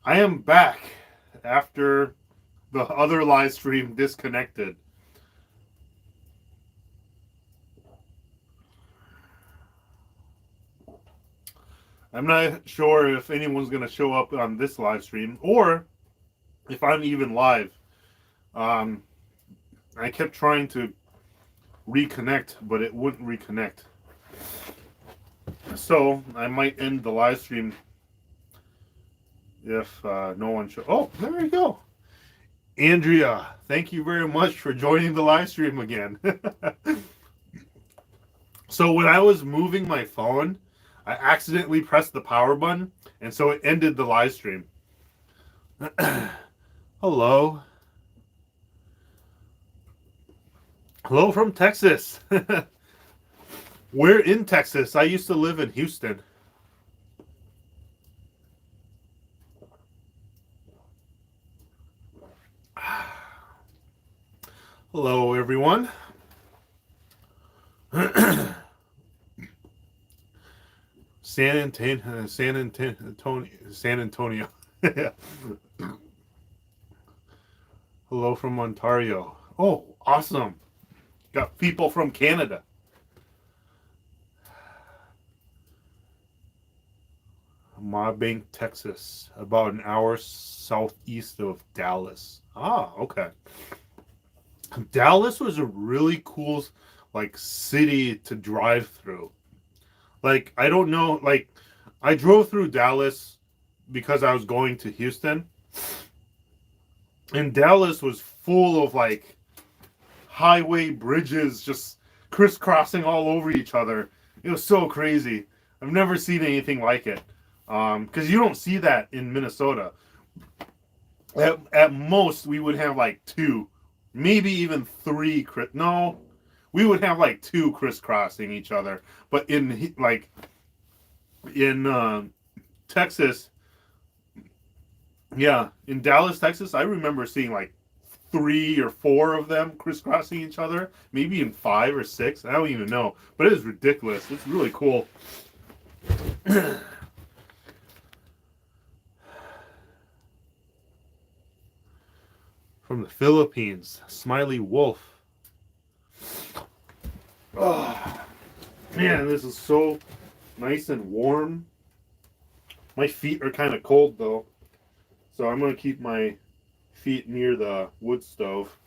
I am back after the other live stream disconnected. I'm not sure if anyone's going to show up on this live stream or if I'm even live. Um, I kept trying to reconnect, but it wouldn't reconnect. So I might end the live stream if no one shows. Oh, there you go. Andrea, thank you very much for joining the live stream again. So when I was moving my phone, I accidentally pressed the power button, and so it ended the live stream. Hello. Hello from Texas. We're in Texas. I used to live in Houston. Hello, everyone. San Antonio. Hello from Ontario. Oh, awesome. Got people from Canada. Mabank, Texas, about an hour southeast of Dallas. Ah, okay. Dallas was a really cool, like, city to drive through. Like, I don't know, like, I drove through Dallas because I was going to Houston, and Dallas was full of, like, highway bridges just crisscrossing all over each other. It was so crazy. I've never seen anything like it. Because you don't see that in Minnesota. At most, we would have like two, maybe even three. No, we would have like two crisscrossing each other. But in Texas, yeah, in Dallas, Texas, I remember seeing like three or four of them crisscrossing each other, maybe even five or six. I don't even know, but it is ridiculous. It's really cool. From the Philippines, Smiley Wolf. Oh, man, this is so nice and warm. My feet are kind of cold though, so I'm going to keep my feet near the wood stove.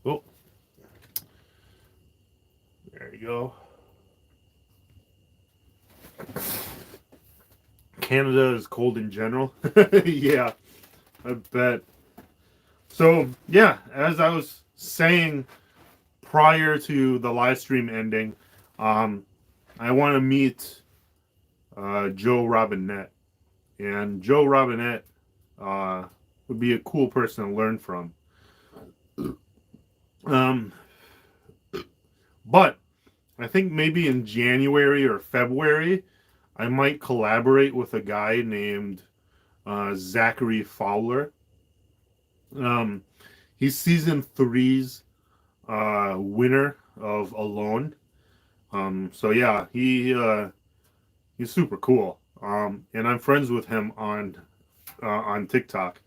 Oh, there you go. Canada is cold in general. Yeah, I bet. So, yeah, as I was saying prior to the live stream ending, I want to meet Joe Robinette. And Joe Robinette would be a cool person to learn from. But I think maybe in January or February, I might collaborate with a guy named Zachary Fowler. He's season 3's winner of Alone. So yeah, he's super cool. And I'm friends with him on TikTok,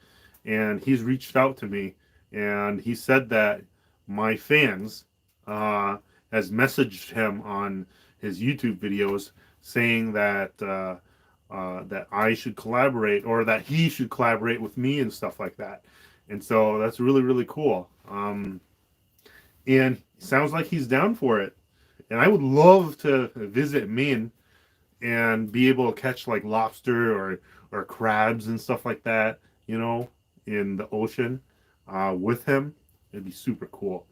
and he's reached out to me, and he said that my fans has messaged him on his YouTube videos saying that that I should collaborate, or that he should collaborate with me and stuff like that. And so that's really, really cool. And sounds like he's down for it. And I would love to visit Maine and be able to catch like lobster or crabs and stuff like that, you know, in the ocean with him. It'd be super cool.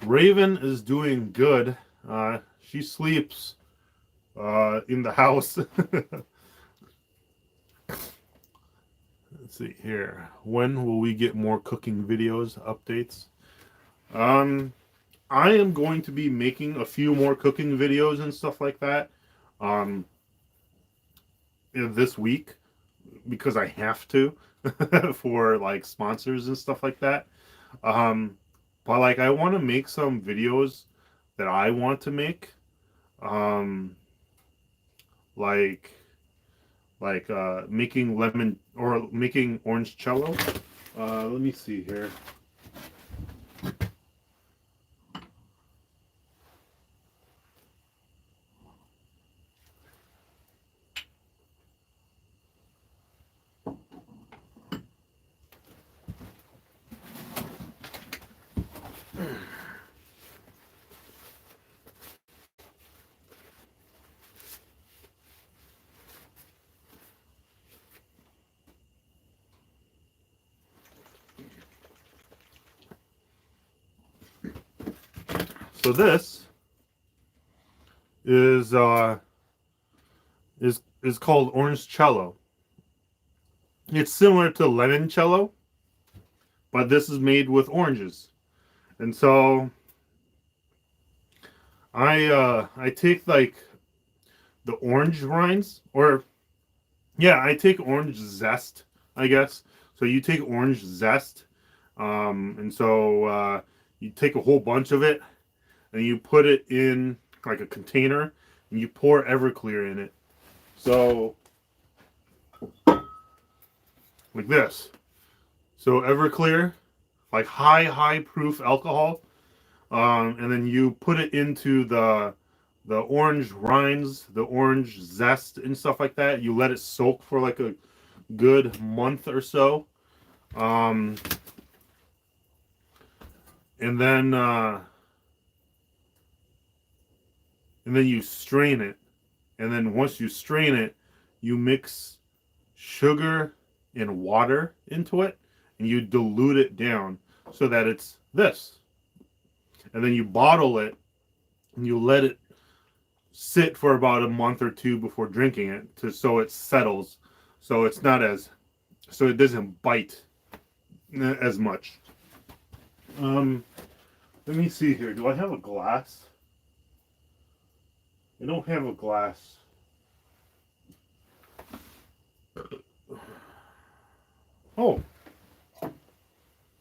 Raven is doing good. She sleeps in the house. Let's see here. When will we get more cooking videos updates? I am going to be making a few more cooking videos and stuff like that um, this week because I have to for like sponsors and stuff like that. Um, but like I want to make some videos that I want to make, um, like making lemon or making orange cello. Let me see here. So this is is called orange cello. It's similar to limoncello, but this is made with oranges. And so I take like the orange rinds, or yeah, I take orange zest, I guess. So you take orange zest, and so you take a whole bunch of it and you put it in like a container and you pour Everclear in it. So like this. So Everclear, like high proof alcohol, and then you put it into the orange rinds, the orange zest, and stuff like that. You let it soak for like a good month or so, um, and then you strain it. And then once you strain it, you mix sugar and water into it, and you dilute it down so that it's this. And then you bottle it, and you let it sit for about a month or two before drinking it, so it settles, so it's not as so it doesn't bite as much. Let me see here. Do I have a glass? I don't have a glass. Oh,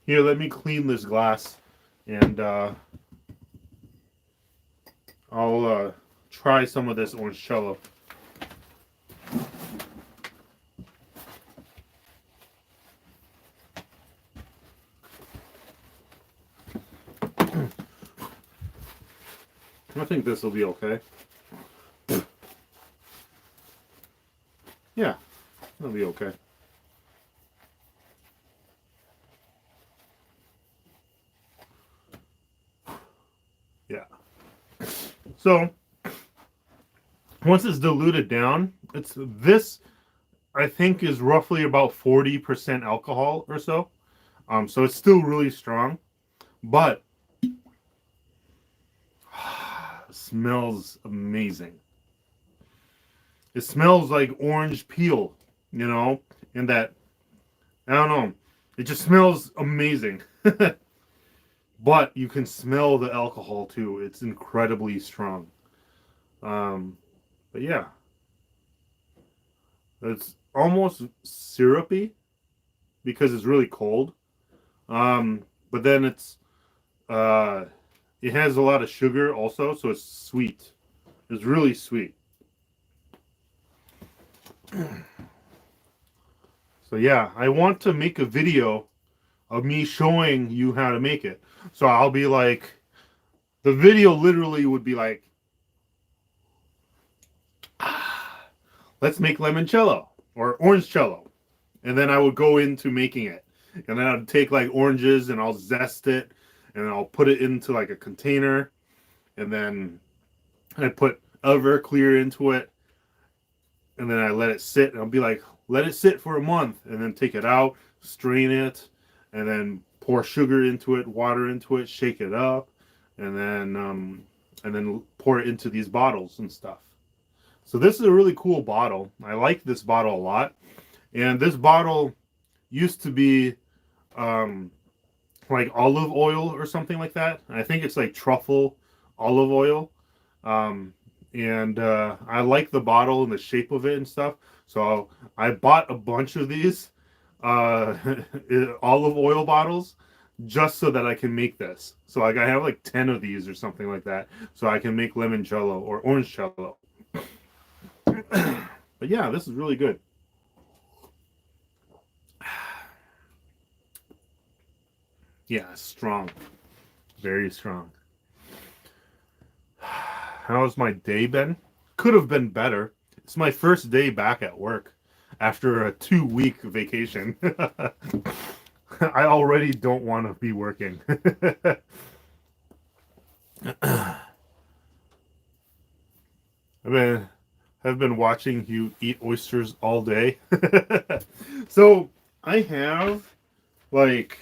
here, let me clean this glass, and I'll try some of this orange cello. I think this will be okay. Yeah, it'll be okay. Yeah. So once it's diluted down, it's this I think is roughly about 40% alcohol or so. So it's still really strong, but smells amazing. It smells like orange peel, and that I don't know. It just smells amazing. But you can smell the alcohol too. It's incredibly strong. But yeah, it's almost syrupy because it's really cold. But then it has a lot of sugar also, so it's sweet. It's really sweet. So yeah, I want to make a video of me showing you how to make it. So I'll be like, the video literally would be like, let's make limoncello or orangecello. And then I would go into making it. And then I'd take like oranges and I'll zest it and I'll put it into like a container. And then I put Everclear into it. And then I let it sit, and I'll be like, let it sit for a month, and then take it out, strain it, and then pour sugar into it, water into it, shake it up, and then pour it into these bottles and stuff. So this is a really cool bottle. I like this bottle a lot, and this bottle used to be like olive oil or something like that. I think it's like truffle olive oil. Um, and I like the bottle and the shape of it and stuff. So I bought a bunch of these uh, olive oil bottles just so that I can make this. So like I have like 10 of these or something like that. So I can make limoncello or orangecello. But yeah, this is really good. Yeah, strong. Very strong. How's my day been? Could have been better. It's my first day back at work after a 2-week vacation. I already don't want to be working. I've been watching you eat oysters all day. So I have like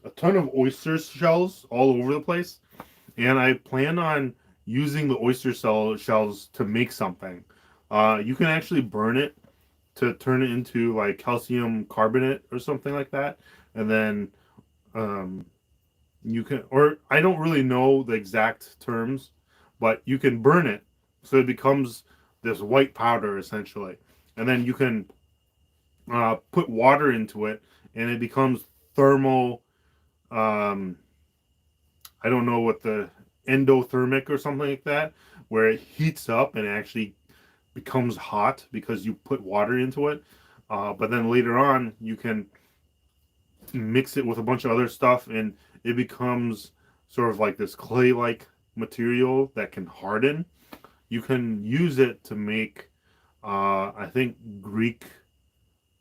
a ton of oyster shells all over the place, and I plan on using the shells to make something. You can actually burn it to turn it into like calcium carbonate or something like that, and then um, you can, or I don't really know the exact terms, but you can burn it so it becomes this white powder essentially, and then you can put water into it, and it becomes thermal. Um, I don't know what the endothermic or something like that, where it heats up and actually becomes hot because you put water into it. But then later on, you can mix it with a bunch of other stuff, and it becomes sort of like this clay-like material that can harden. You can use it to make, I think, Greek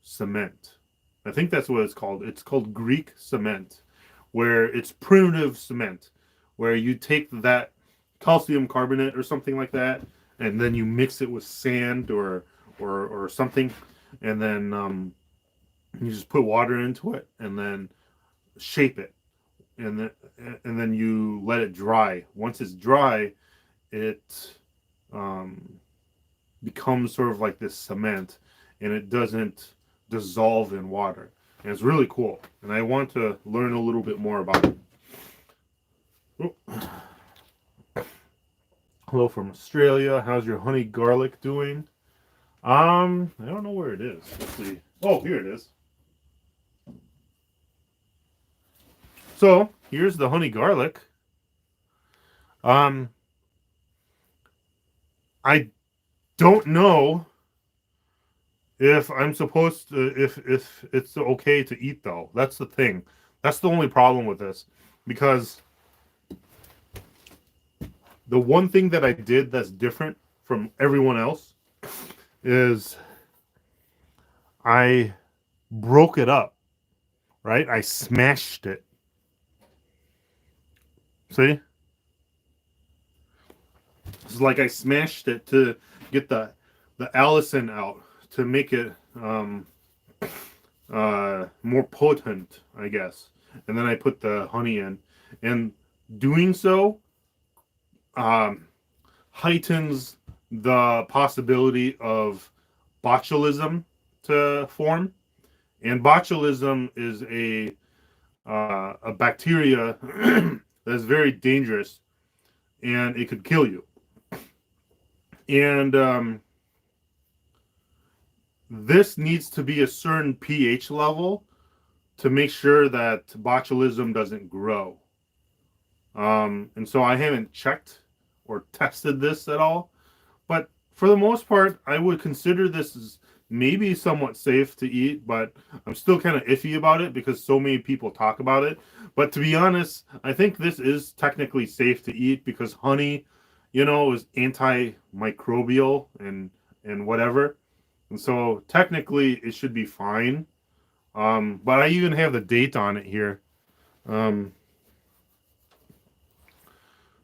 cement. I think that's what it's called. It's called Greek cement, where it's primitive cement, where you take that calcium carbonate or something like that, and then you mix it with sand or something, and then you just put water into it, and then shape it, and then you let it dry. Once it's dry, it um, becomes sort of like this cement, and it doesn't dissolve in water. And it's really cool. And I want to learn a little bit more about it. Oh. Hello from Australia. How's your honey garlic doing? I don't know where it is. Let's see. Oh, here it is. So here's the honey garlic. Um, I don't know if I'm supposed to, if it's okay to eat though. That's the thing. That's the only problem with this, because the one thing that I did that's different from everyone else is I broke it up, right? I smashed it. See? It's like I smashed it to get the Allison out to make it more potent, I guess. And then I put the honey in, and doing so heightens the possibility of botulism to form. And botulism is a bacteria that is very dangerous, and it could kill you. And this needs to be a certain pH level to make sure that botulism doesn't grow. And so I haven't checked or tested this at all, but for the most part, I would consider this as maybe somewhat safe to eat, but I'm still kind of iffy about it because so many people talk about it. But to be honest, I think this is technically safe to eat because honey, is antimicrobial and whatever. And so technically it should be fine. But I even have the date on it here. Um,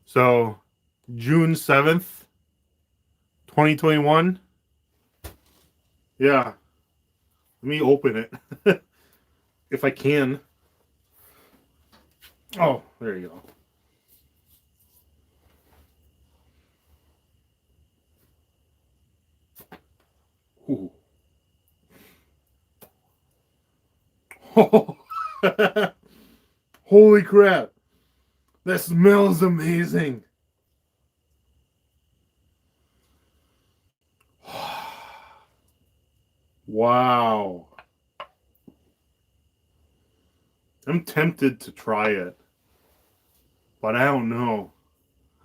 so June 7th, 2021. Yeah, let me open it if I can. Oh, there you go. Ooh. Oh, Holy crap. That smells amazing. Wow. I'm tempted to try it, but I don't know.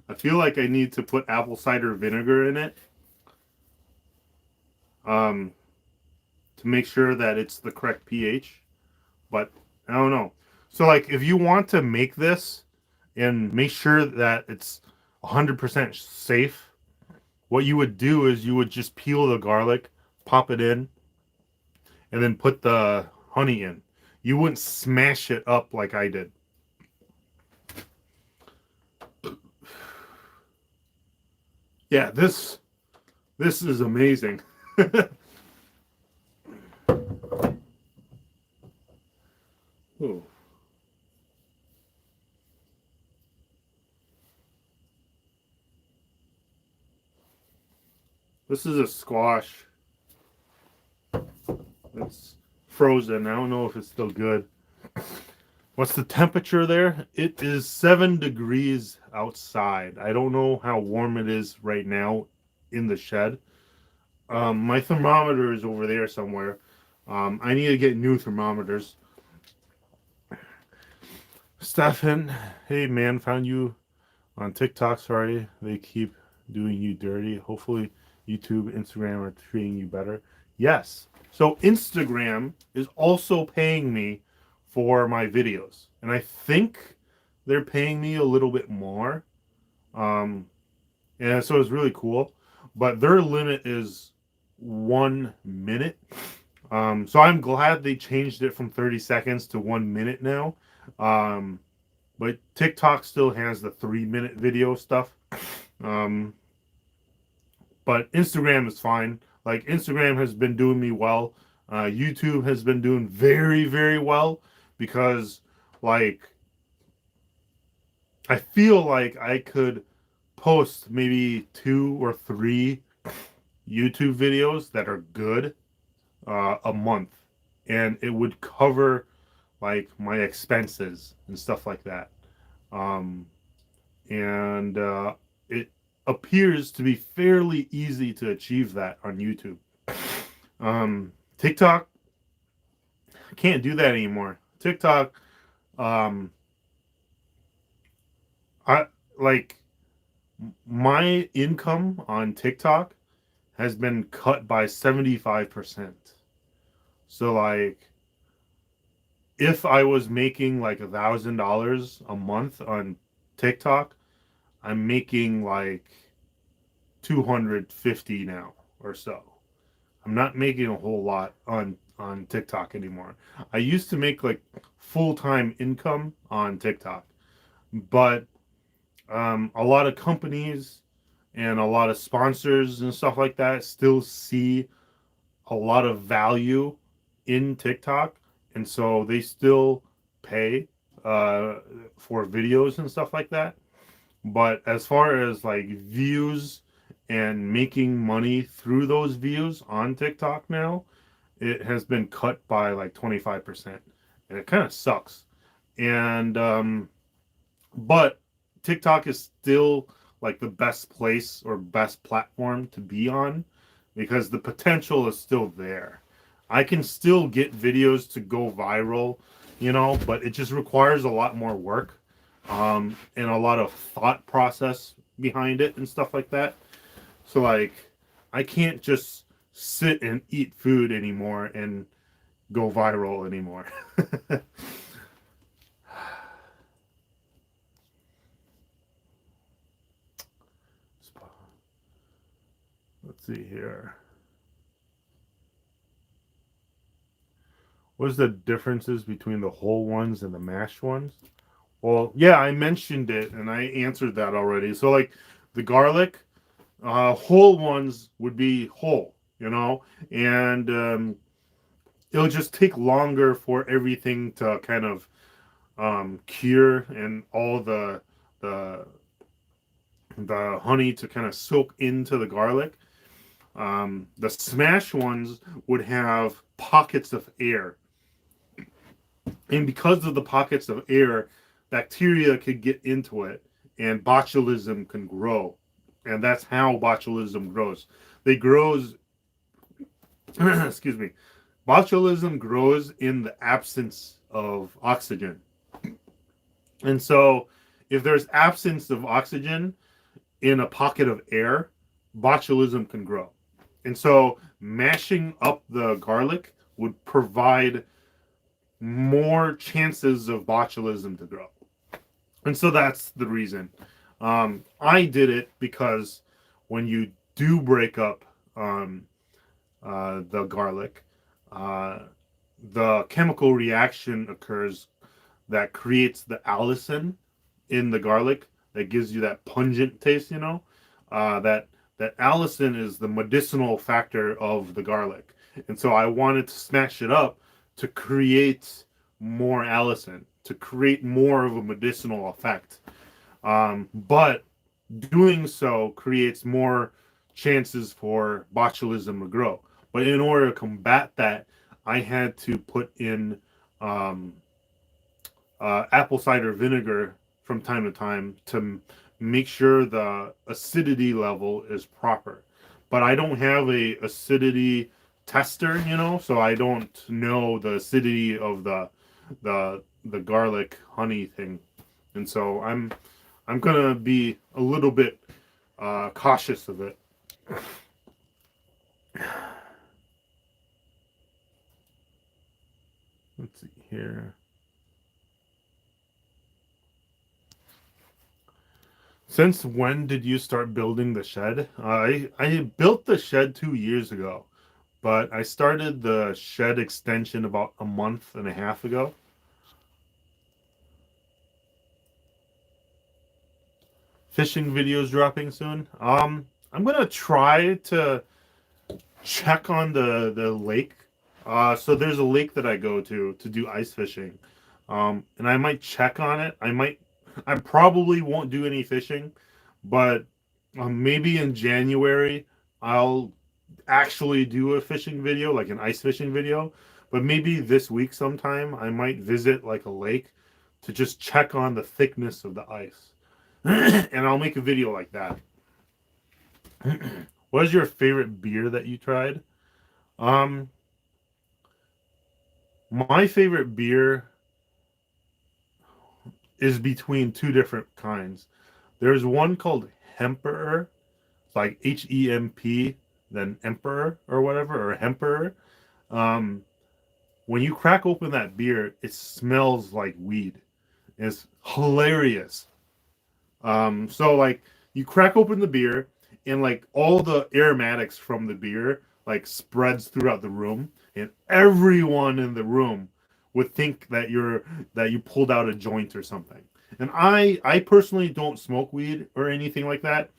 I feel like I need to put apple cider vinegar in it um, to make sure that it's the correct pH, but I don't know. So, like, if you want to make this and make sure that it's 100% safe, what you would do is you would just peel the garlic, pop it in, and then put the honey in. You wouldn't smash it up like I did. Yeah, this is amazing. Ooh. This is a squash. It's frozen. I don't know if it's still good. What's the temperature there? It is 7 degrees outside. I don't know how warm it is right now in the shed. My thermometer is over there somewhere. I need to get new thermometers. Stefan, hey man, found you on TikTok. Sorry, they keep doing you dirty. Hopefully, YouTube, Instagram are treating you better. Yes. So Instagram is also paying me for my videos, and I think they're paying me a little bit more. Um, and so it's really cool. But their limit is 1 minute. So I'm glad they changed it from 30 seconds to 1 minute now. Um, but TikTok still has the 3 minute video stuff. Um, but Instagram is fine. Like Instagram has been doing me well. YouTube has been doing very, very well because like I feel like I could post maybe 2 or 3 YouTube videos that are good a month, and it would cover like my expenses and stuff like that. Um, and it appears to be fairly easy to achieve that on YouTube. TikTok can't do that anymore. TikTok, um, I like my income on TikTok has been cut by 75%. So like if I was making like $1,000 a month on TikTok, I'm making like 250 now or so. I'm not making a whole lot on TikTok anymore. I used to make like full-time income on TikTok, but a lot of companies and a lot of sponsors and stuff like that still see a lot of value in TikTok, and so they still pay uh, for videos and stuff like that. But as far as like views and making money through those views on TikTok now, it has been cut by like 25%. And it kind of sucks. And but TikTok is still like the best place or best platform to be on because the potential is still there. I can still get videos to go viral, but it just requires a lot more work and a lot of thought process behind it and stuff like that. So like I can't just sit and eat food anymore and go viral anymore. Let's see here. What's the differences between the whole ones and the mashed ones? Well, yeah, I mentioned it and I answered that already. So like the garlic, whole ones would be whole, and it'll just take longer for everything to kind of cure and all the the honey to kind of soak into the garlic. The smash ones would have pockets of air, and because of the pockets of air, bacteria could get into it and botulism can grow. And that's how botulism grows. They grows excuse me. Botulism grows in the absence of oxygen. And so if there's absence of oxygen in a pocket of air, botulism can grow. And so mashing up the garlic would provide more chances of botulism to grow. And so that's the reason. I did it because when you do break up the garlic, uh, the chemical reaction occurs that creates the allicin in the garlic that gives you that pungent taste. That allicin is the medicinal factor of the garlic, and so I wanted to smash it up to create more allicin, to create more of a medicinal effect. But doing so creates more chances for botulism to grow. But in order to combat that, I had to put in um, apple cider vinegar from time to time to make sure the acidity level is proper. But I don't have a acidity tester, so I don't know the acidity of the garlic honey thing, and so I'm gonna be a little bit cautious of it. Let's see here. Since when did you start building the shed? I built the shed 2 years ago, but I started the shed extension about a month and a half ago. Fishing videos dropping soon. I'm gonna try to check on the lake. So there's a lake that I go to do ice fishing, and I might check on it. I probably won't do any fishing, but maybe in January I'll actually do a fishing video, like an ice fishing video. But maybe this week sometime I might visit like a lake to just check on the thickness of the ice, and I'll make a video like that. What is your favorite beer that you tried? Um, my favorite beer is between two different kinds. There's one called Hemperor, it's like HEMP, then Emperor or whatever, or Hemperor. Um, when you crack open that beer, it smells like weed. It's hilarious. So like you crack open the beer and like all the aromatics from the beer like spreads throughout the room, and everyone in the room would think that you pulled out a joint or something. And I personally don't smoke weed or anything like that,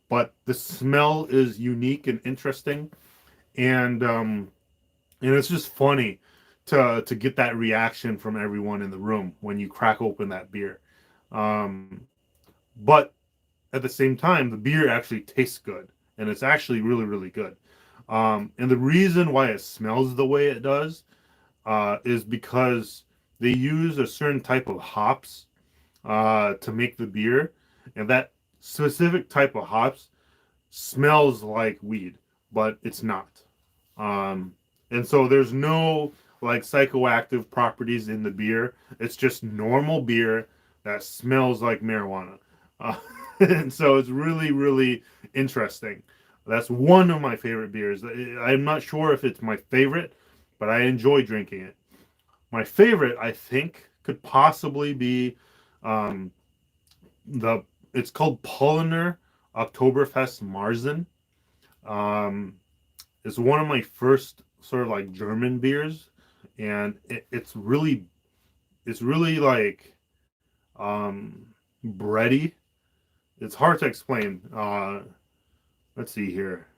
but the smell is unique and interesting, and it's just funny to get that reaction from everyone in the room when you crack open that beer. Um, but at the same time, the beer actually tastes good, and it's actually really, really good. And the reason why it smells the way it does is because they use a certain type of hops to make the beer, and that specific type of hops smells like weed, but it's not. Um, and so there's no like psychoactive properties in the beer. It's just normal beer that smells like marijuana. Uh, and so it's really, really interesting. That's one of my favorite beers. I'm not sure if it's my favorite, but I enjoy drinking it. My favorite, I think, could possibly be um, the. It's called Pollinar Oktoberfest Marzin. Um, it's one of my first sort of like German beers, and it's really like bready. It's hard to explain. Let's see here.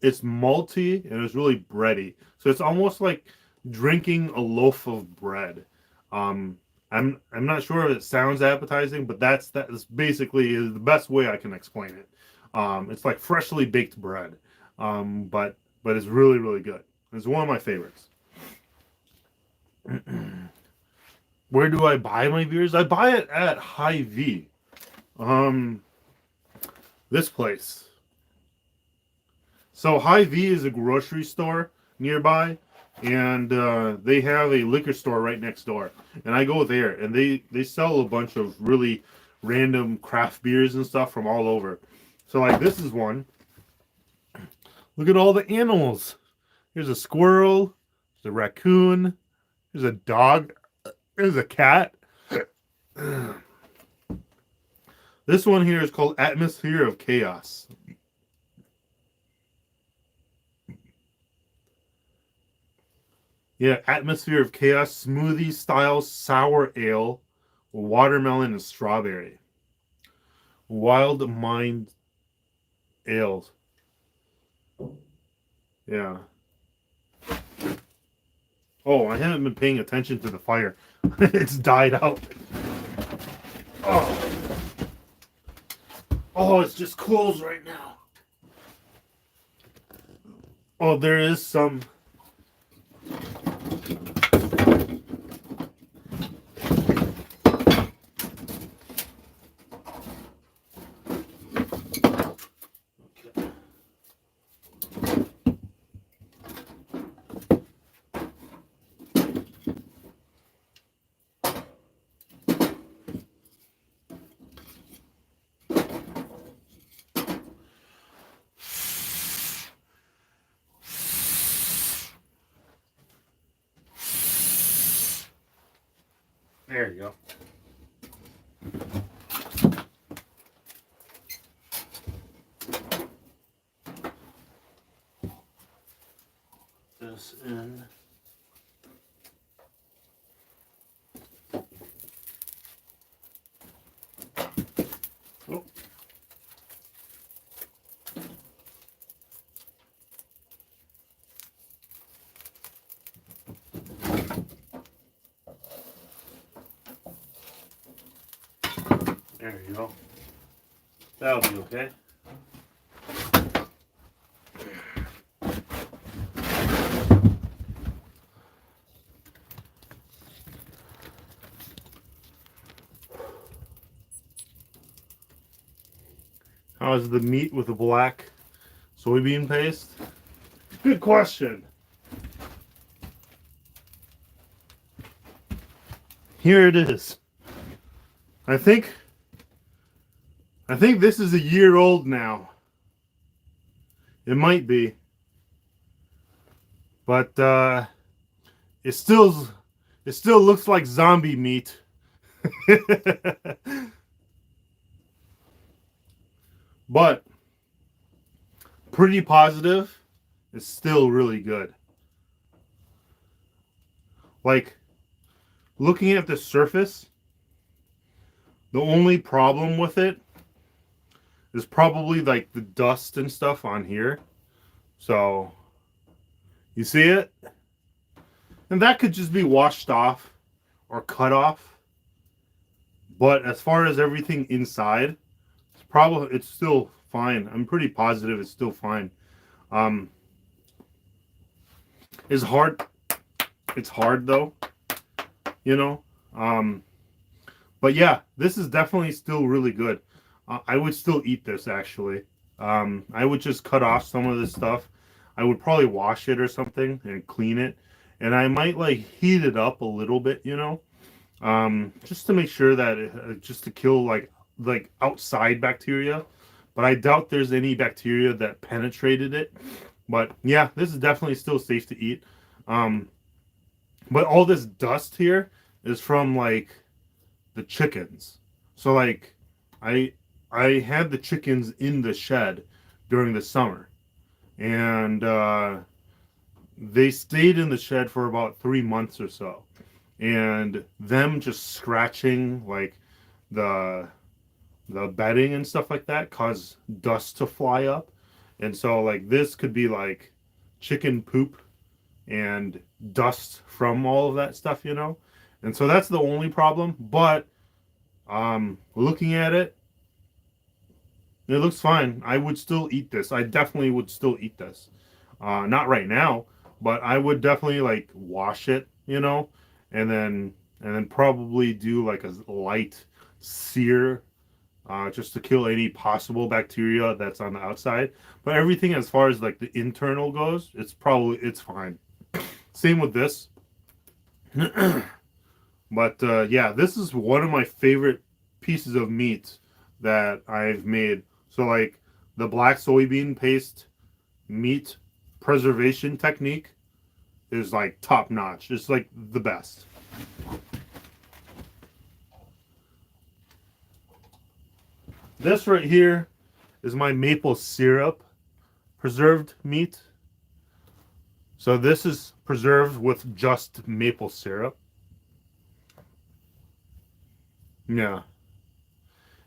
It's malty and it's really bready. So it's almost like drinking a loaf of bread. Um, I'm not sure if it sounds appetizing, but that's basically the best way I can explain it. It's like freshly baked bread, but it's really really good. It's one of my favorites. Where do I buy my beers? I buy it at Hy-Vee. Um, this place. So Hy-Vee is a grocery store nearby, and they have a liquor store right next door. And I go there, and they sell a bunch of really random craft beers and stuff from all over. So like this is one. Look at all the animals. There's a squirrel. There's a raccoon. There's a dog. There's a cat. This one here is called Atmosphere of Chaos. Yeah, Atmosphere of Chaos smoothie style sour ale, watermelon and strawberry. Wild Mind ales. Yeah. Oh, I haven't been paying attention to the fire. It's died out. Oh. Oh, it's just closed right now. Oh, there is some. There you go. This in. Oh. There you go. That'll be okay. How's the meat with the black soybean paste? Good question. Here it is. I think this is a year old now. It might be. But it still looks like zombie meat. But pretty positive. It's still really good. Like looking at the surface, the only problem with it is probably like the dust and stuff on here. So you see it? And that could just be washed off or cut off. But as far as everything inside, it's still fine. I'm pretty positive it's still fine. It's hard. It's hard though, you know. But yeah, this is definitely still really good. I would still eat this actually. I would just cut off some of this stuff. I would probably wash it or something and clean it, and I might like heat it up a little bit, you know, just to make sure that just to kill like outside bacteria. But I doubt there's any bacteria that penetrated it. But yeah, this is definitely still safe to eat. But all this dust here is from like the chickens. So like I had the chickens in the shed during the summer, and they stayed in the shed for about 3 months or so, and them just scratching like the bedding and stuff like that caused dust to fly up. And so like this could be like chicken poop and dust from all of that stuff, you know. And so that's the only problem. But looking at it, it looks fine. I would still eat this. I definitely would still eat this. Not right now, but I would definitely like wash it, you know, and then and then probably do like a light sear, just to kill any possible bacteria that's on the outside. But everything as far as like the internal goes, it's fine. Same with this. But yeah, this is one of my favorite pieces of meat that I've made. So like the black soybean paste meat preservation technique is like top notch. It's like the best. This right here is my maple syrup preserved meat. So this is preserved with just maple syrup. Yeah.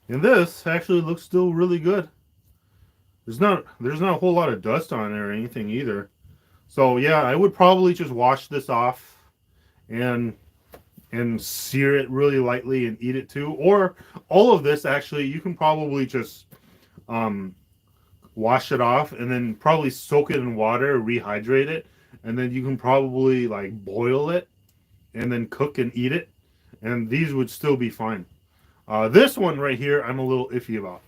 And this actually looks still really good. There's not a whole lot of dust on it or anything either. So yeah, I would probably just wash this off and sear it really lightly and eat it too. Or all of this actually, you can probably just um, wash it off and then probably soak it in water, rehydrate it, and then you can probably like boil it and then cook and eat it, and these would still be fine. This one right here, I'm a little iffy about.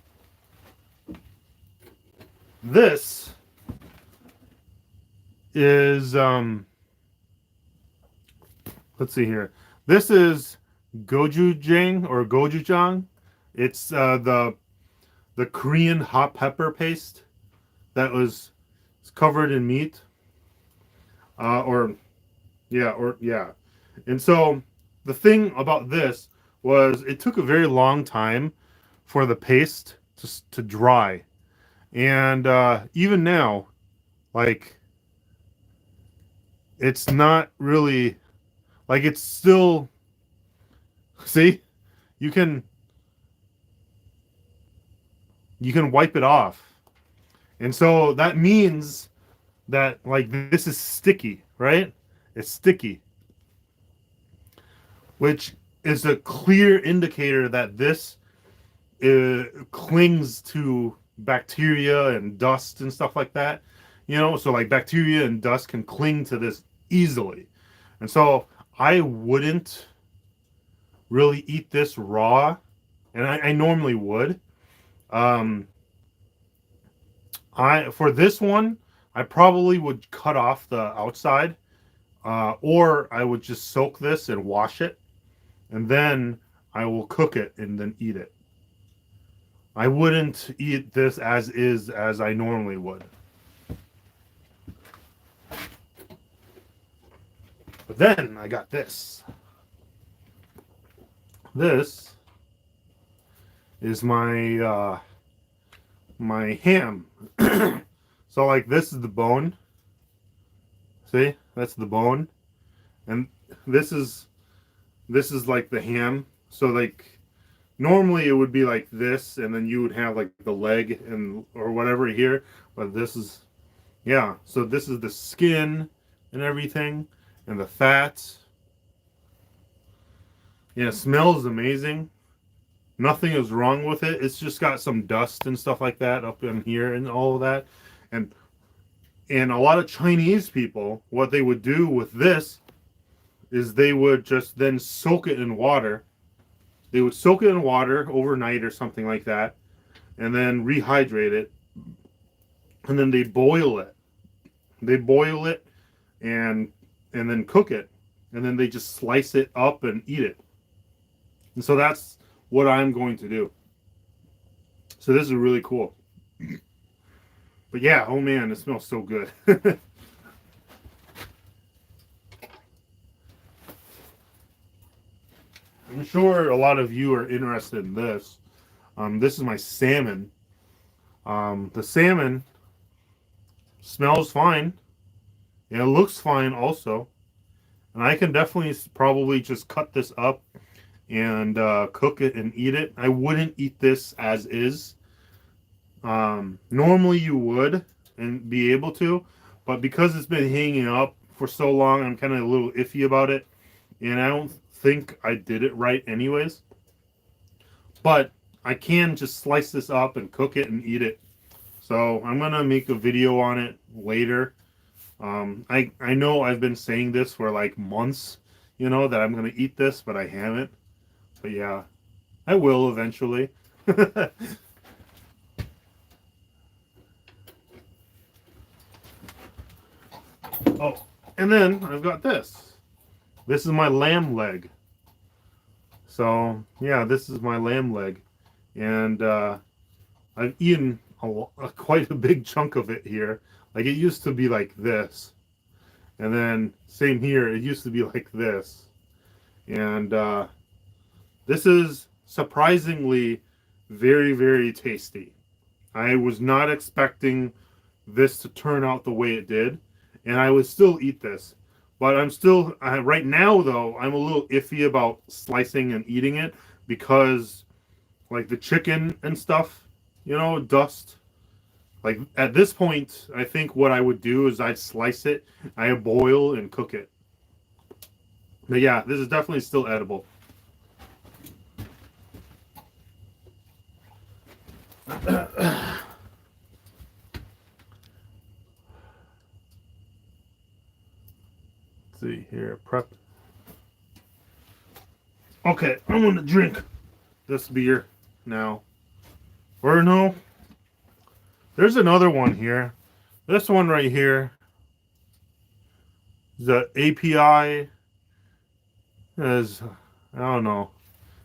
This is let's see here. This is gochujang or gochujang. It's the Korean hot pepper paste that was covered in meat. Or yeah. And so the thing about this was it took a very long time for the paste to dry. And even now, like, it's not really, like, it's still, see, you can wipe it off. And so that means that, like, this is sticky, right? It's sticky, which is a clear indicator that this clings to bacteria and dust and stuff like that. You know, so like bacteria and dust can cling to this easily. And so I wouldn't really eat this raw, and I normally would. Um, for this one, I probably would cut off the outside, or I would just soak this and wash it, and then I will cook it and then eat it. I wouldn't eat this as is as I normally would. But then I got this. This is my ham. So like this is the bone. See? That's the bone. And this is like the ham. So like normally it would be like this, and then you would have like the leg and or whatever here, but this is, yeah, so this is the skin and everything and the fat. Yeah, it smells amazing. Nothing is wrong with it. It's just got some dust and stuff like that up in here and all of that. And a lot of Chinese people, what they would do with this is they would just then soak it in water. They would soak it in water overnight or something like that, and then rehydrate it, and then they boil it. They boil it and then cook it, and then they just slice it up and eat it. And so that's what I'm going to do. So this is really cool. But yeah, oh man, it smells so good. I'm sure a lot of you are interested in this. This is my salmon. The salmon smells fine. And it looks fine also. And I can definitely probably just cut this up and cook it and eat it. I wouldn't eat this as is. Normally you would and be able to, but because it's been hanging up for so long, I'm kind of a little iffy about it, and I don't think I did it right anyways. But I can just slice this up and cook it and eat it. So I'm gonna make a video on it later. I know I've been saying this for like months, you know, that I'm gonna eat this, but I haven't. But yeah, I will eventually. Oh, and then I've got this. This is my lamb leg. So yeah, this is my lamb leg, and I've eaten quite a big chunk of it here. Like it used to be like this, and then same here. It used to be like this, and this is surprisingly very, very tasty. I was not expecting this to turn out the way it did, and I would still eat this. But I'm still, right now though, I'm a little iffy about slicing and eating it because, like the chicken and stuff, you know, dust. Like at this point, I think what I would do is I'd slice it, I boil and cook it. But yeah, this is definitely still edible. Let's see here, prep. Okay, I'm gonna drink this beer now. Or no, there's another one here. This one right here. The API is, I don't know.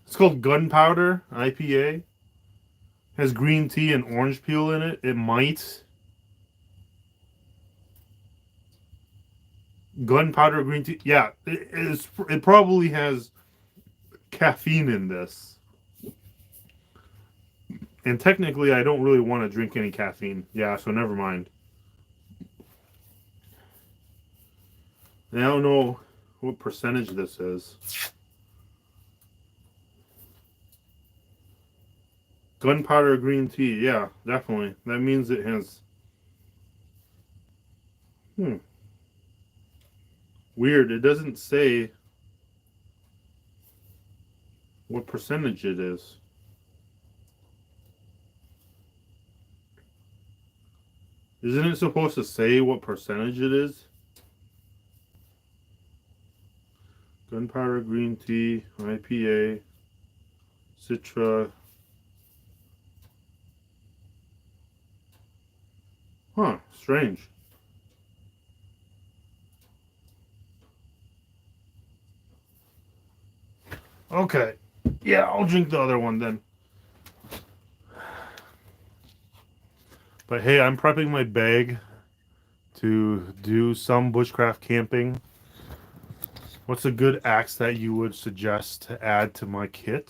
It's called Gunpowder IPA. Has green tea and orange peel in it. It might. Gunpowder green tea. Yeah, it probably has caffeine in this. And technically, I don't really want to drink any caffeine. Yeah, so never mind. And I don't know what percentage this is. Gunpowder green tea. Yeah, definitely. That means it has... Weird. It doesn't say what percentage it is. Isn't it supposed to say what percentage it is? Gunpowder green tea, IPA, Citra. Huh, strange. Okay. Yeah, I'll drink the other one then. But hey, I'm prepping my bag to do some bushcraft camping. What's a good axe that you would suggest to add to my kit?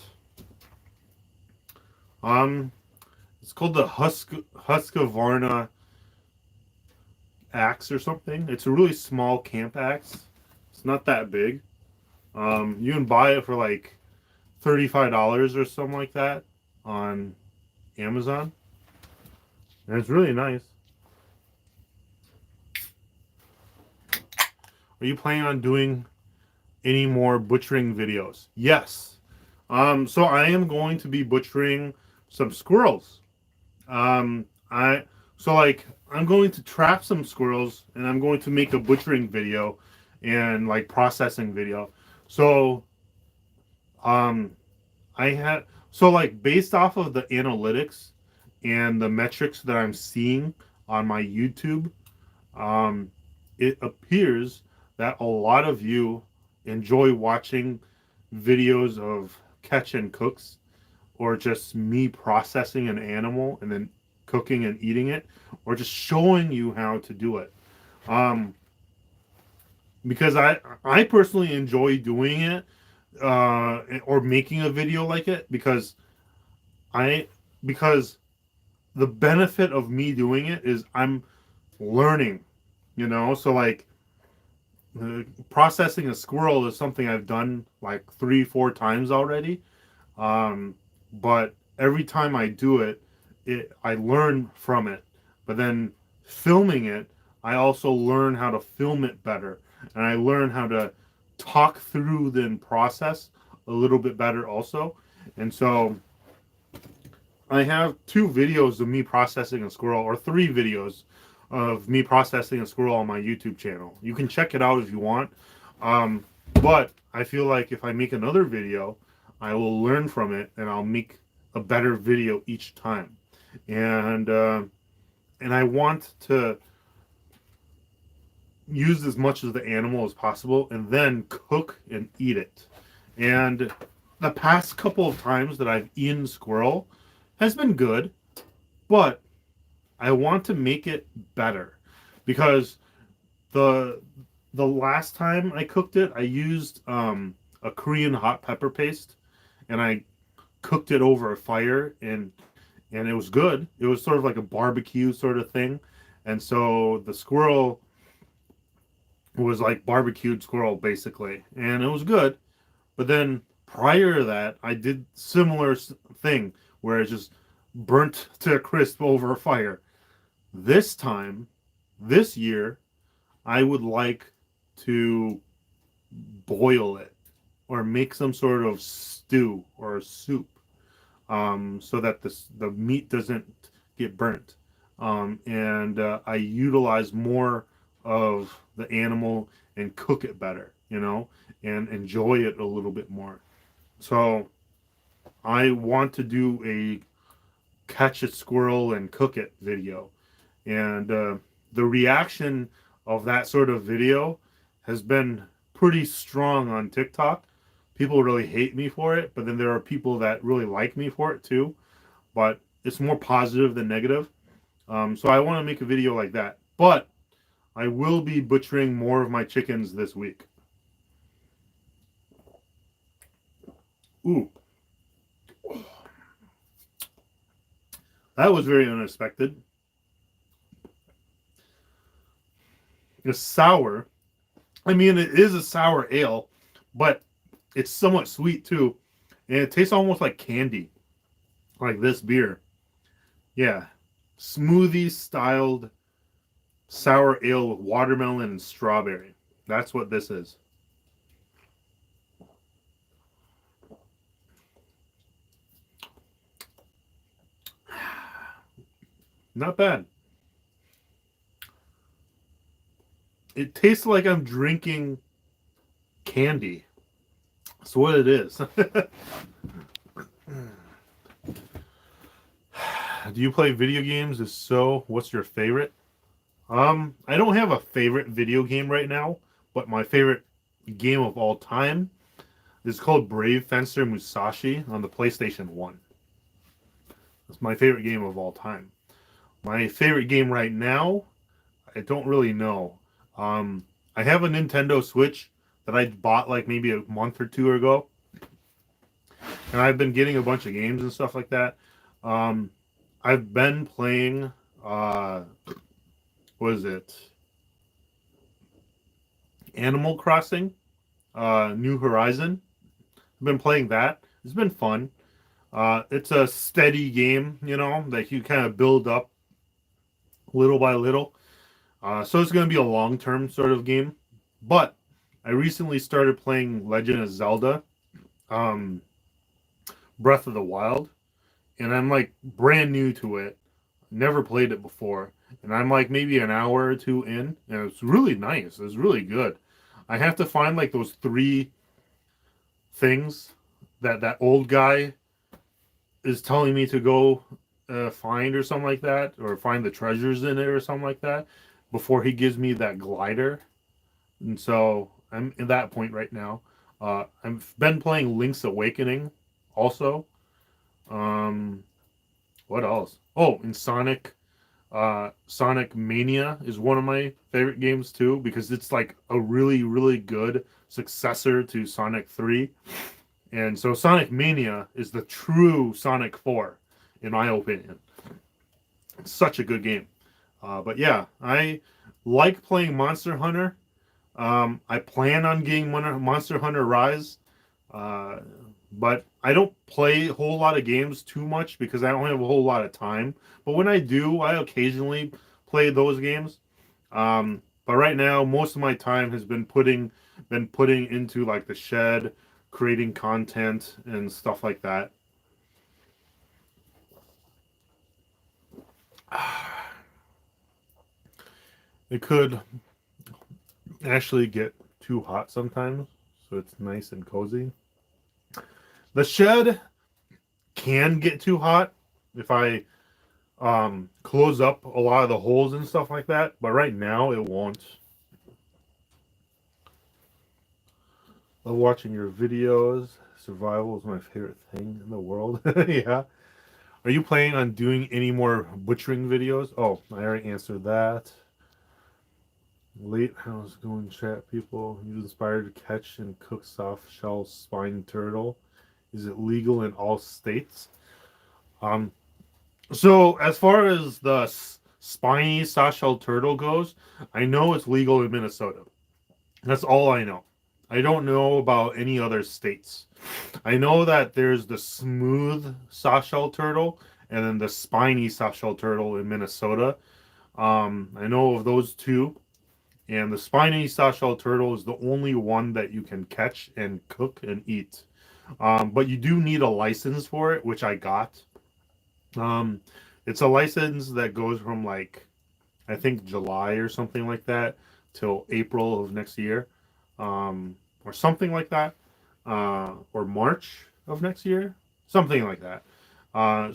It's called the Husqvarna axe or something. It's a really small camp axe. It's not that big. You can buy it for like $35 or something like that on Amazon. And it's really nice. Are you planning on doing any more butchering videos? Yes. So I am going to be butchering some squirrels. I'm going to trap some squirrels and I'm going to make a butchering video and like processing video. So based off of the analytics and the metrics that I'm seeing on my YouTube, it appears that a lot of you enjoy watching videos of catch and cooks, or just me processing an animal and then cooking and eating it, or just showing you how to do it. Because I personally enjoy doing it, or making a video like it, because the benefit of me doing it is I'm learning, you know. So like processing a squirrel is something I've done like 3-4 times already, but every time I do it, I learn from it. But then filming it, I also learn how to film it better, and I learn how to talk through the process a little bit better also. And so I have 2 videos of me processing a squirrel, or 3 videos of me processing a squirrel on my YouTube channel. You can check it out if you want. But I feel like if I make another video, I will learn from it and I'll make a better video each time. And I want to use as much of the animal as possible and then cook and eat it. And the past couple of times that I've eaten squirrel has been good, but I want to make it better because the the last time I cooked it, I used a Korean hot pepper paste and I cooked it over a fire and it was good. It was sort of like a barbecue sort of thing. And so the squirrel was like barbecued squirrel basically, and it was good. But then prior to that, I did similar thing where it just burnt to a crisp over a fire. This time, this year, I would like to boil it or make some sort of stew or soup, so that the meat doesn't get burnt, and I utilize more of the animal and cook it better, and enjoy it a little bit more. So I want to do a catch a squirrel and cook it video, and the reaction of that sort of video has been pretty strong on TikTok. People really hate me for it, but then there are people that really like me for it too. But it's more positive than negative. So I want to make a video like that. But I will be butchering more of my chickens this week. Ooh, that was very unexpected. It's sour. I mean, it is a sour ale, but it's somewhat sweet too. And it tastes almost like candy, like this beer. Yeah. Smoothie styled sour ale with watermelon and strawberry. That's what this is. Not bad. It tastes like I'm drinking candy. That's what it is. Do you play video games? If so, what's your favorite? I don't have a favorite video game right now, but my favorite game of all time is called Brave Fencer Musashi on the PlayStation 1. It's my favorite game of all time. My favorite game right now, I don't really know. I have a Nintendo Switch that I bought like maybe a month or two ago, and I've been getting a bunch of games and stuff like that. Um, I've been playing, what is it? Animal Crossing, New Horizon. I've been playing that. It's been fun. It's a steady game, that you kind of build up little by little. So it's going to be a long-term sort of game. But I recently started playing Legend of Zelda, um, Breath of the Wild, and I'm like brand new to it. Never played it before, and I'm like maybe an hour or two in, and it's really nice. It's really good. I have to find like those three things that old guy is telling me to go find or something like that, or find the treasures in it or something like that, before he gives me that glider. And so I'm in that point right now. I've been playing Link's Awakening also. Um, what else? Oh, and Sonic Mania is one of my favorite games too, because it's like a really, really good successor to Sonic 3. And so Sonic Mania is the true Sonic 4, in my opinion. It's such a good game. But yeah, I like playing Monster Hunter. I plan on getting Monster Hunter Rise. Uh, but I don't play a whole lot of games too much because I don't have a whole lot of time. But when I do, I occasionally play those games. But right now, most of my time has been putting into like the shed, creating content and stuff like that. It could actually get too hot sometimes, so it's nice and cozy. The shed can get too hot if I close up a lot of the holes and stuff like that, but right now it won't. Love watching your videos. Survival is my favorite thing in the world. Yeah. Are you planning on doing any more butchering videos? Oh, I already answered that. Late house going chat people. You inspired to catch and cook soft shell spine turtle. Is it legal in all states? Um, so as far as the spiny soft shell turtle goes, I know it's legal in Minnesota. That's all I know. I don't know about any other states. I know that there's the smooth softshell turtle and then the spiny softshell turtle in Minnesota. I know of those two, and the spiny softshell turtle is the only one that you can catch and cook and eat. But you do need a license for it, which I got. Um, it's a license that goes from like I think July or something like that till April of next year, or something like that, or March of next year, something like that.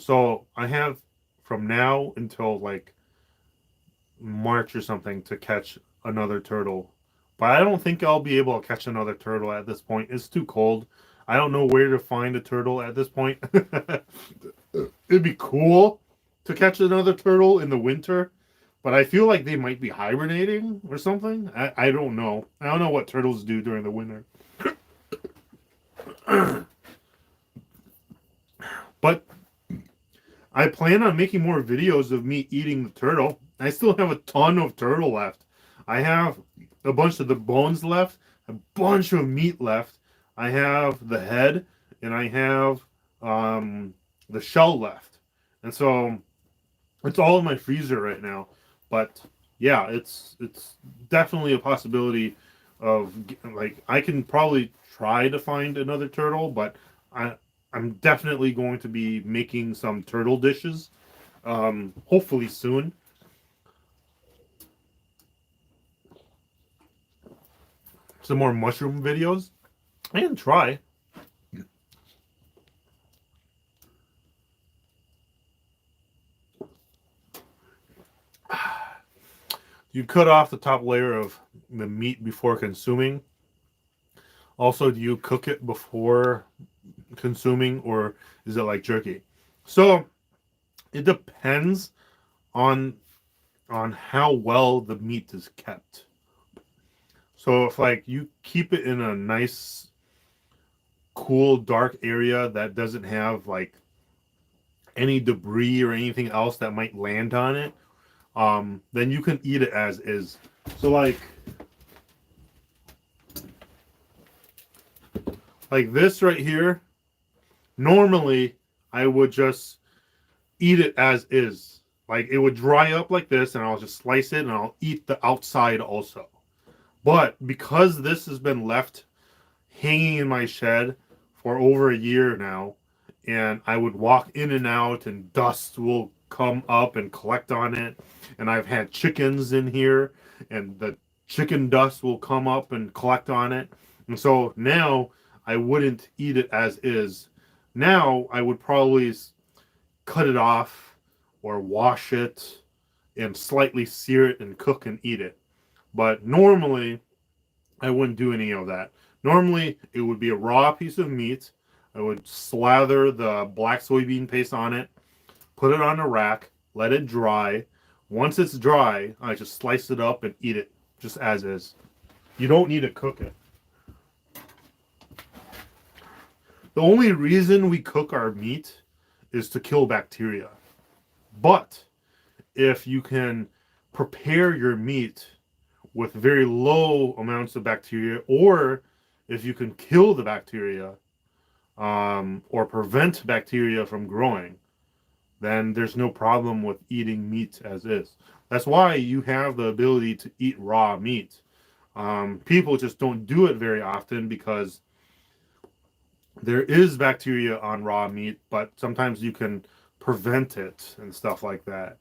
So I have from now until like March or something to catch another turtle. But I don't think I'll be able to catch another turtle at this point. It's too cold. I don't know where to find a turtle at this point. It'd be cool to catch another turtle in the winter, but I feel like they might be hibernating or something. I don't know. I don't know what turtles do during the winter. But I plan on making more videos of me eating the turtle. I still have a ton of turtle left. I have a bunch of the bones left, a bunch of meat left. I have the head, and I have the shell left. And so it's all in my freezer right now. But yeah, it's definitely a possibility of like I can probably try to find another turtle, but I I'm definitely going to be making some turtle dishes, hopefully soon. Some more mushroom videos and try. You cut off the top layer of the meat before consuming. Also, do you cook it before consuming, or is it like jerky? So it depends on how well the meat is kept. So if like you keep it in a nice, cool, dark area that doesn't have like any debris or anything else that might land on it, then you can eat it as is. So like this right here, normally I would just eat it as is. Like it would dry up like this, and I'll just slice it and I'll eat the outside also. But because this has been left hanging in my shed for over a year now, and I would walk in and out, and dust will come up and collect on it. And I've had chickens in here, and the chicken dust will come up and collect on it. And so now I wouldn't eat it as is. Now I would probably cut it off or wash it and slightly sear it and cook and eat it. But normally I wouldn't do any of that. Normally, it would be a raw piece of meat. I would slather the black soybean paste on it, put it on a rack, let it dry. Once it's dry, I just slice it up and eat it just as is. You don't need to cook it. The only reason we cook our meat is to kill bacteria. But if you can prepare your meat with very low amounts of bacteria, or if you can kill the bacteria, or prevent bacteria from growing, then there's no problem with eating meat as is. That's why you have the ability to eat raw meat. People just don't do it very often because there is bacteria on raw meat, but sometimes you can prevent it and stuff like that.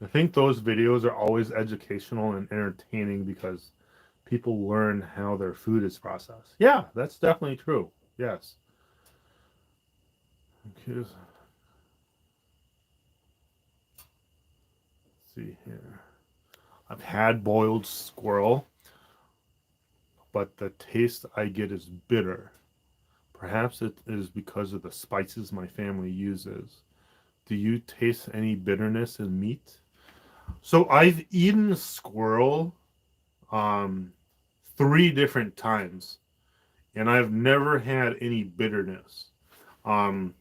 I think those videos are always educational and entertaining because people learn how their food is processed. Yeah, that's definitely true. Yes. Okay, let's see here. I've had boiled squirrel, but the taste I get is bitter. Perhaps it is because of the spices my family uses. Do you taste any bitterness in meat? So I've eaten squirrel um, three different times, and I've never had any bitterness. Um,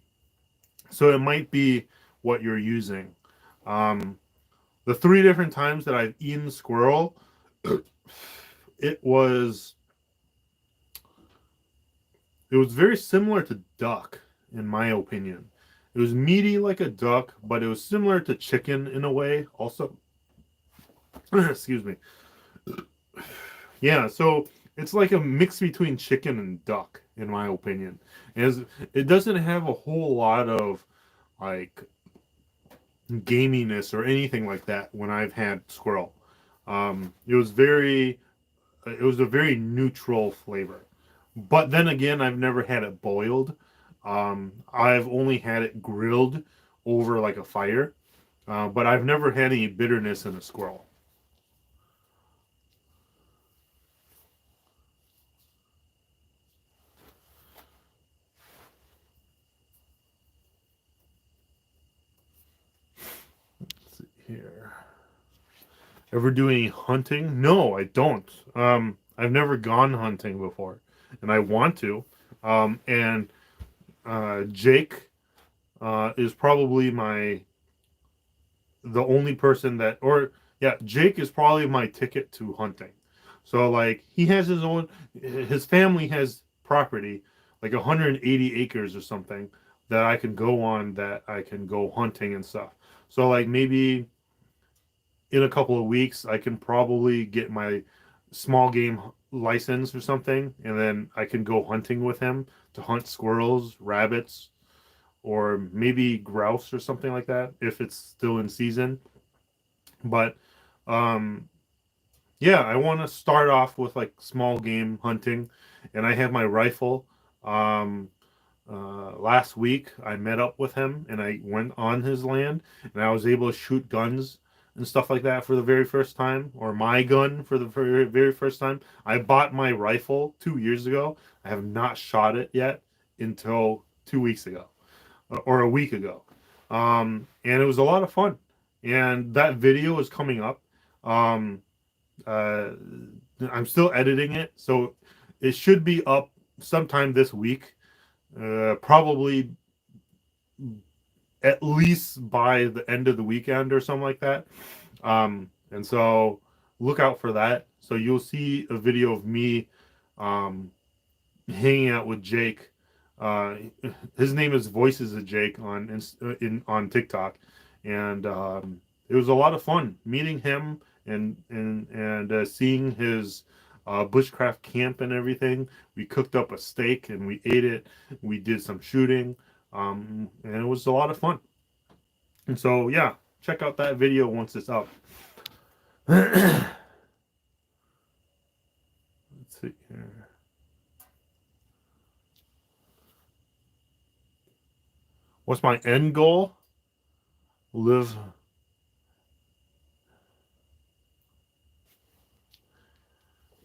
so it might be what you're using. Um, the three different times that I've eaten squirrel, it was it was very similar to duck, in my opinion. It was meaty like a duck, but it was similar to chicken in a way. Also, excuse me. Yeah, so it's like a mix between chicken and duck, in my opinion. As it doesn't have a whole lot of like gaminess or anything like that when I've had squirrel. It was a very neutral flavor. But then again, I've never had it boiled. I've only had it grilled over like a fire. But I've never had any bitterness in a squirrel. Let's see here. Ever do any hunting? No, I don't. I've never gone hunting before, and I want to. And Jake is probably the only person that, or yeah, Jake is probably my ticket to hunting. So like he has his family has property, like 180 acres or something that I can go on, that I can go hunting and stuff. So like maybe in a couple of weeks, I can probably get my small game license or something, and then I can go hunting with him to hunt squirrels, rabbits, or maybe grouse or something like that if it's still in season. But um, yeah, I want to start off with like small game hunting, and I have my rifle. Um, Last week, I met up with him and I went on his land and I was able to shoot guns and stuff like that for the very first time, or my gun for the very first time. I bought my rifle 2 years ago. I have not shot it yet until 2 weeks ago or a week ago. And it was a lot of fun. And that video is coming up. Um, uh, I'm still editing it, so it should be up sometime this week, probably at least by the end of the weekend or something like that. And so look out for that. So you'll see a video of me um, hanging out with Jake. Uh, his name is Voices of Jake on TikTok, and it was a lot of fun meeting him and seeing his bushcraft camp and everything. We cooked up a steak and we ate it. We did some shooting, and it was a lot of fun. And so yeah, check out that video once it's up. Let's see here. What's my end goal? Live.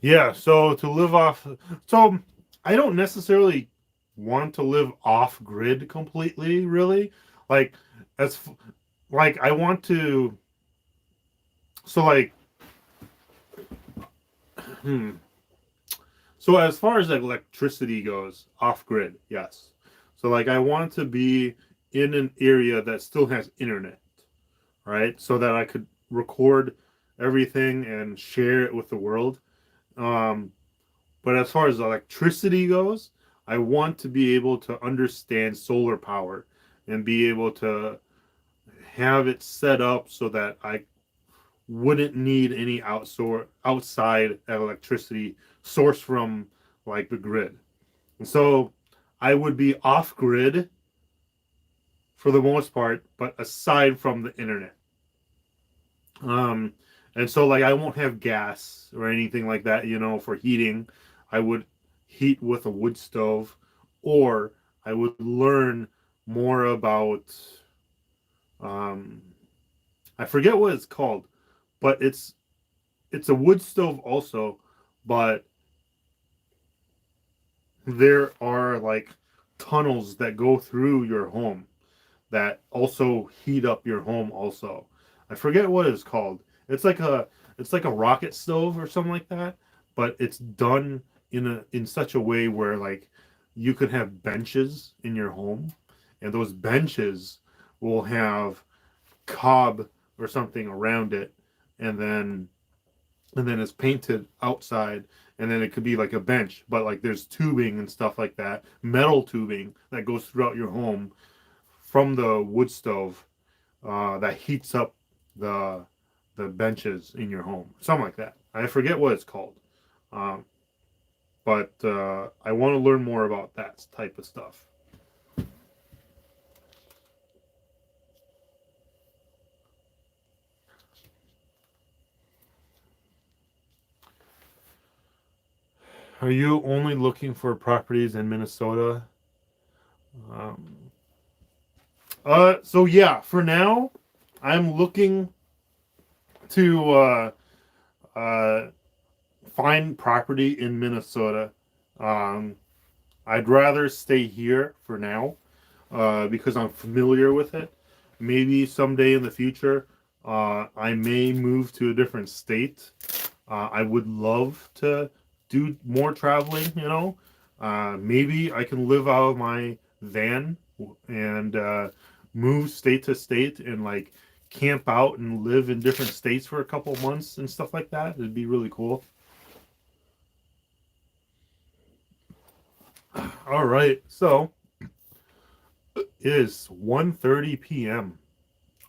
Yeah, so to live off. So I don't necessarily want to live off grid completely, really. Like, as like I want to. So like, hmm. So as far as like electricity goes, off grid, yes. So like I want to be in an area that still has internet, right? So that I could record everything and share it with the world. Um, but as far as electricity goes, I want to be able to understand solar power and be able to have it set up so that I wouldn't need any outside electricity source from like the grid. And so I would be off grid for the most part, but aside from the internet. Um, and so like I won't have gas or anything like that, you know, for heating. I would heat with a wood stove, or I would learn more about um, I forget what it's called, but it's a wood stove also, but there are like tunnels that go through your home that also heat up your home also. I forget what it's called. It's like a rocket stove or something like that, but it's done in such a way where like you could have benches in your home, and those benches will have cob or something around it, and then it's painted outside, and then it could be like a bench, but like there's tubing and stuff like that, metal tubing that goes throughout your home from the wood stove, that heats up the the benches in your home, something like that. I forget what it's called, um, but I want to learn more about that type of stuff. Are you only looking for properties in Minnesota? Um, so yeah, for now, I'm looking to uh, find property in Minnesota. Um, I'd rather stay here for now, because I'm familiar with it. Maybe someday in the future, I may move to a different state. I would love to do more traveling, you know. Maybe I can live out of my van and move state to state and like camp out and live in different states for a couple months and stuff like that. It'd be really cool. All right, so it is 1:30 p.m.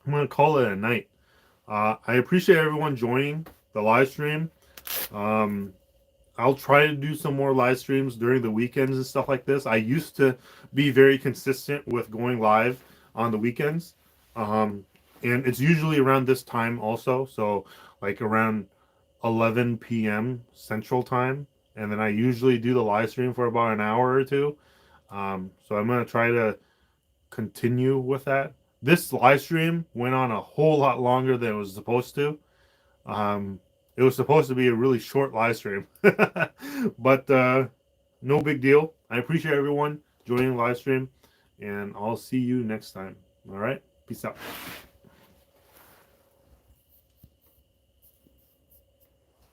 I'm gonna call it a night. I appreciate everyone joining the live stream. Um, I'll try to do some more live streams during the weekends and stuff like this. I used to be very consistent with going live on the weekends. Um, and it's usually around this time also. So, like around 11 p.m. Central Time. And then I usually do the live stream for about an hour or two. So, I'm going to try to continue with that. This live stream went on a whole lot longer than it was supposed to. Um, it was supposed to be a really short live stream, but no big deal. I appreciate everyone joining the live stream, and I'll see you next time. All right, peace out.